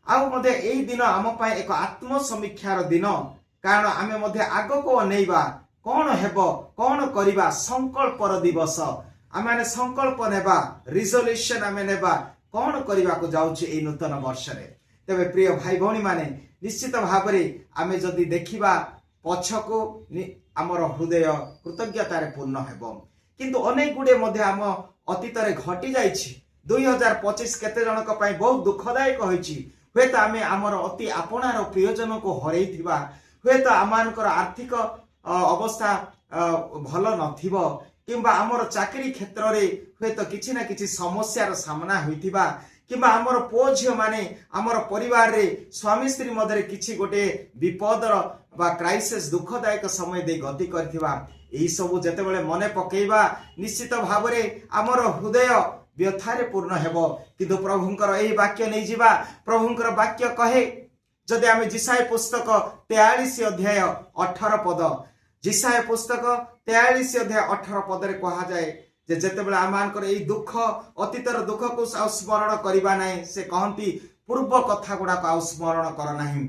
आई दिन आम एक आत्मसमीक्षार दिन कारण आम आग को अनेवा कौन हेब कौन करवा संकल्पर दिवस आम संकल्प नेबा रिजोल्यूशन आम नेबा कौन करने को जाऊँ ये नूतन वर्ष रे। तेरे प्रिय भाई भौणी माने निश्चित भाव में आम जदि देखा पछको आमर हृदय कृतज्ञतार पूर्ण हेब किंतु अनेक गुड़े आम अतीत घटी जा 2025 केते जनक बहुत दुखदायक होइछि। हुए आम आमर अति आपणार प्रियजन को हरई हुए आमर आर्थिक अवस्था भल नथिबो किंबा आमर चाकरी क्षेत्र रे हुए तो किछि ना किछि समस्यार सामना होइथिबा किंबा आमर पुओ झियो माने आमर परिवार रे स्वामी स्त्री मध्य किछि गोटे विपदर बा क्राइसिस दुखदायक समय दे गति करथिबा एही सब जेतेबेले मने पकेइबा निश्चित भाव में आमर हृदय व्यथारे पूर्ण हेबो। किंतु प्रभुंकर एही वाक्य नहीं जिबा प्रभुंकर वाक्य कहे जदि आम जिसाय पुस्तक 43 अध्याय 18 पद जिसाय पुस्तक 43 अध्याय 18 पदरे कहा जाए जे जेतेबेले आमानकर एही दुख अतीतर दुख को स्मरण करिबा नाही से कहंती पूर्व कथा गुडा को स्मरण कर नाही।